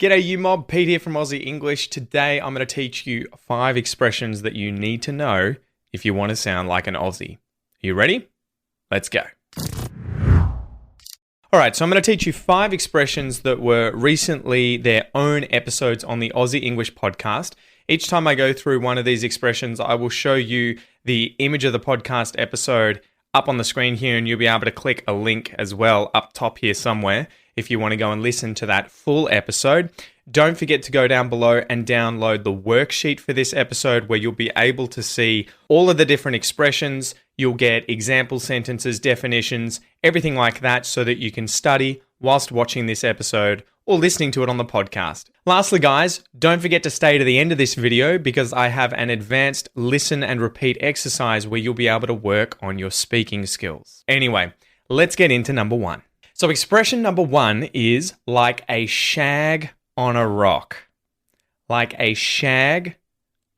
G'day you mob, Pete here from Aussie English. Today I'm going to teach you 5 expressions that you need to know if you want to sound like an Aussie. Are you ready? Let's go. Alright, so I'm going to teach you 5 expressions that were recently their own episodes on the Aussie English podcast. Each time I go through one of these expressions, I will show you the image of the podcast episode up on the screen here, and you'll be able to click a link as well up top here somewhere if you want to go and listen to that full episode. Don't forget to go down below and download the worksheet for this episode where you'll be able to see all of the different expressions. You'll get example sentences, definitions, everything like that so that you can study whilst watching this episode or listening to it on the podcast. Lastly, guys, don't forget to stay to the end of this video because I have an advanced listen and repeat exercise where you'll be able to work on your speaking skills. Anyway, let's get into number 1. So expression number 1 is like a shag on a rock. Like a shag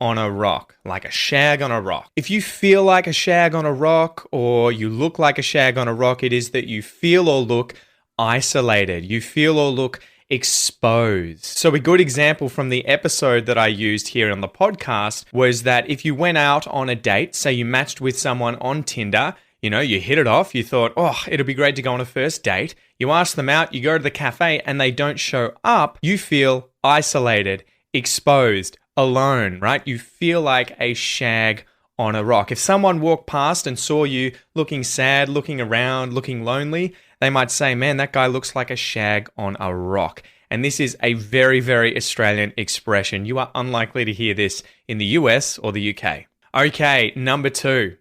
on a rock. Like a shag on a rock. If you feel like a shag on a rock or you look like a shag on a rock, it is that you feel or look isolated. You feel or look exposed. So a good example from the episode that I used here on the podcast was that if you went out on a date, say you matched with someone on Tinder, you hit it off, you thought, oh, it'll be great to go on a first date. You ask them out, you go to the cafe and they don't show up. You feel isolated, exposed, alone, right? You feel like a shag on a rock. If someone walked past and saw you looking sad, looking around, looking lonely, they might say, man, that guy looks like a shag on a rock. And this is a very, very Australian expression. You are unlikely to hear this in the US or the UK. Okay, number 2.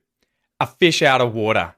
A fish out of water.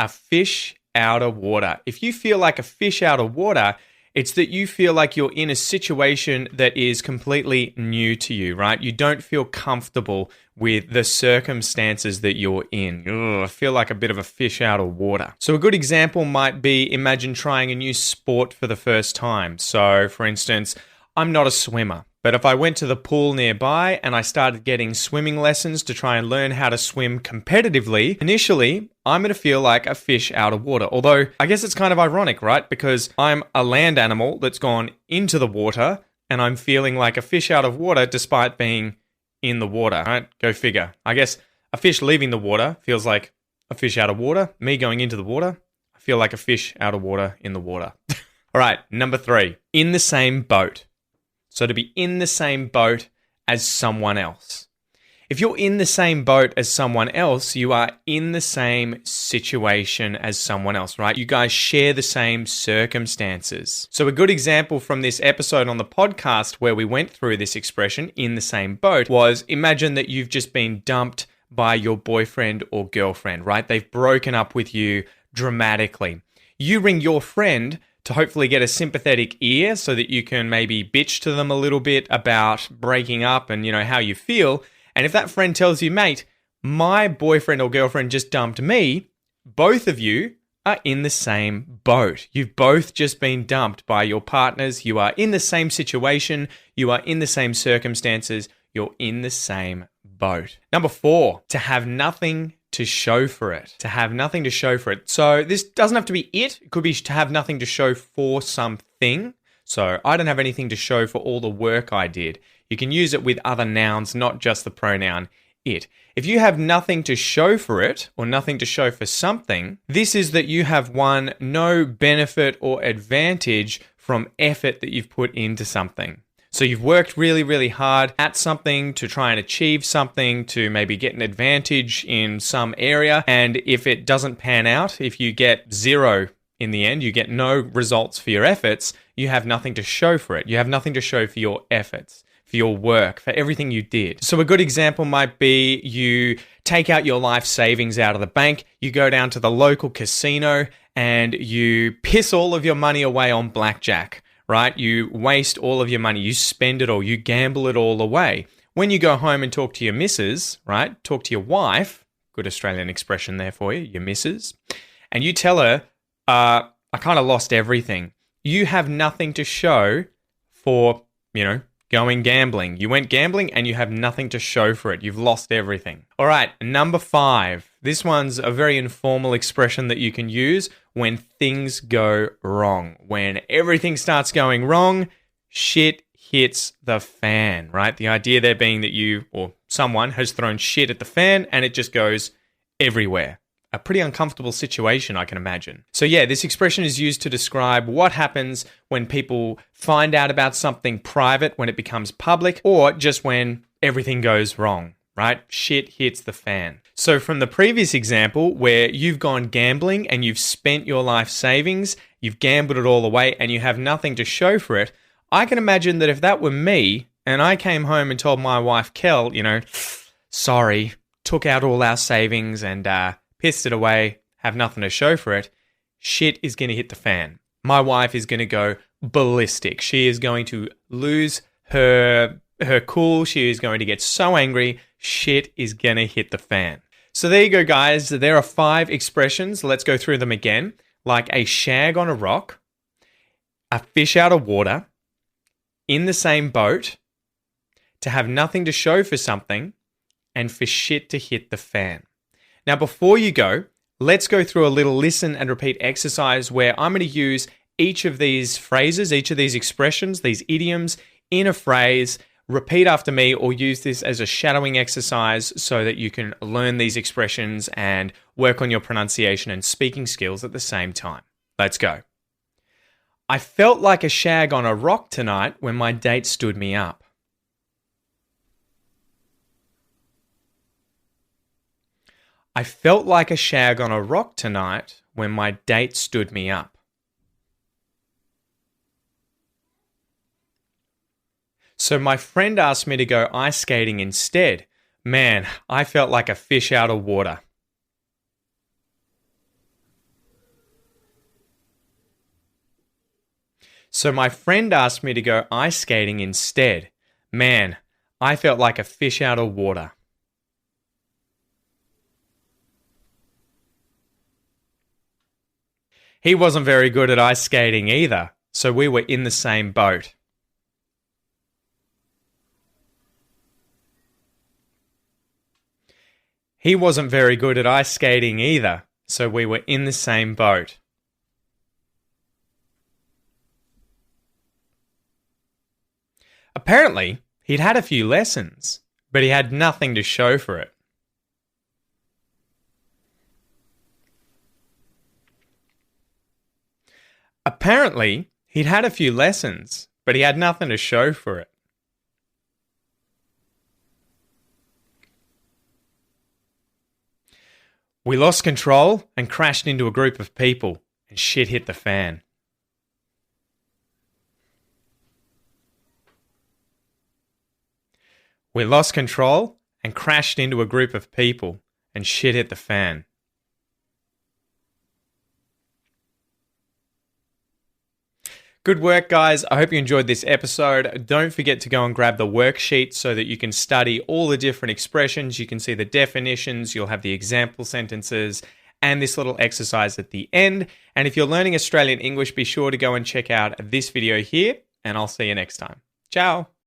A fish out of water. If you feel like a fish out of water, it's that you feel like you're in a situation that is completely new to you, right? You don't feel comfortable with the circumstances that you're in. I feel like a bit of a fish out of water. So a good example might be, imagine trying a new sport for the first time. So for instance, I'm not a swimmer. But if I went to the pool nearby and I started getting swimming lessons to try and learn how to swim competitively, initially, I'm going to feel like a fish out of water. Although, I guess it's kind of ironic, right? Because I'm a land animal that's gone into the water and I'm feeling like a fish out of water despite being in the water, right? Go figure. I guess a fish leaving the water feels like a fish out of water. Me going into the water, I feel like a fish out of water in the water. All right, number 3. In the same boat. So to be in the same boat as someone else. If you're in the same boat as someone else, you are in the same situation as someone else, right? You guys share the same circumstances. So a good example from this episode on the podcast where we went through this expression, in the same boat, was imagine that you've just been dumped by your boyfriend or girlfriend, right? They've broken up with you dramatically. You ring your friend to hopefully get a sympathetic ear so that you can maybe bitch to them a little bit about breaking up and, how you feel. And if that friend tells you, mate, my boyfriend or girlfriend just dumped me, both of you are in the same boat. You've both just been dumped by your partners. You are in the same situation. You are in the same circumstances. You're in the same boat. Number 4, to have nothing to show for it. To have nothing to show for it. So this doesn't have to be it. It could be to have nothing to show for something. So I don't have anything to show for all the work I did. You can use it with other nouns, not just the pronoun it. If you have nothing to show for it or nothing to show for something, this is that you have won no benefit or advantage from effort that you've put into something. So you've worked really, really hard at something to try and achieve something, to maybe get an advantage in some area. And if it doesn't pan out, if you get 0 in the end, you get no results for your efforts, you have nothing to show for it. You have nothing to show for your efforts, for your work, for everything you did. So a good example might be you take out your life savings out of the bank, you go down to the local casino and you piss all of your money away on blackjack. Right? You waste all of your money, you spend it all, you gamble it all away. When you go home and talk to your missus, right? Talk to your wife, good Australian expression there for you, your missus, and you tell her, I kind of lost everything. You have nothing to show for, going gambling. You went gambling and you have nothing to show for it. You've lost everything. All right, number 5. This one's a very informal expression that you can use when things go wrong. When everything starts going wrong, shit hits the fan, right? The idea there being that you or someone has thrown shit at the fan and it just goes everywhere. A pretty uncomfortable situation, I can imagine. So yeah, this expression is used to describe what happens when people find out about something private, when it becomes public, or just when everything goes wrong, right? Shit hits the fan. So from the previous example where you've gone gambling and you've spent your life savings, you've gambled it all away and you have nothing to show for it, I can imagine that if that were me and I came home and told my wife, Kel, sorry, took out all our savings and pissed it away, have nothing to show for it, shit is going to hit the fan. My wife is going to go ballistic. She is going to lose her cool. She is going to get so angry. Shit is going to hit the fan. So there you go, guys. There are 5 expressions. Let's go through them again. Like a shag on a rock, a fish out of water, in the same boat, to have nothing to show for something, and for shit to hit the fan. Now, before you go, let's go through a little listen and repeat exercise where I'm going to use each of these phrases, each of these expressions, these idioms in a phrase. Repeat after me or use this as a shadowing exercise so that you can learn these expressions and work on your pronunciation and speaking skills at the same time. Let's go. I felt like a shag on a rock tonight when my date stood me up. I felt like a shag on a rock tonight when my date stood me up. So my friend asked me to go ice skating instead. Man, I felt like a fish out of water. So my friend asked me to go ice skating instead. Man, I felt like a fish out of water. He wasn't very good at ice skating either, so we were in the same boat. He wasn't very good at ice skating either, so we were in the same boat. Apparently, he'd had a few lessons, but he had nothing to show for it. Apparently, he'd had a few lessons, but he had nothing to show for it. We lost control and crashed into a group of people, and shit hit the fan. We lost control and crashed into a group of people, and shit hit the fan. Good work, guys. I hope you enjoyed this episode. Don't forget to go and grab the worksheet so that you can study all the different expressions. You can see the definitions, you'll have the example sentences, and this little exercise at the end. And if you're learning Australian English, be sure to go and check out this video here, and I'll see you next time. Ciao.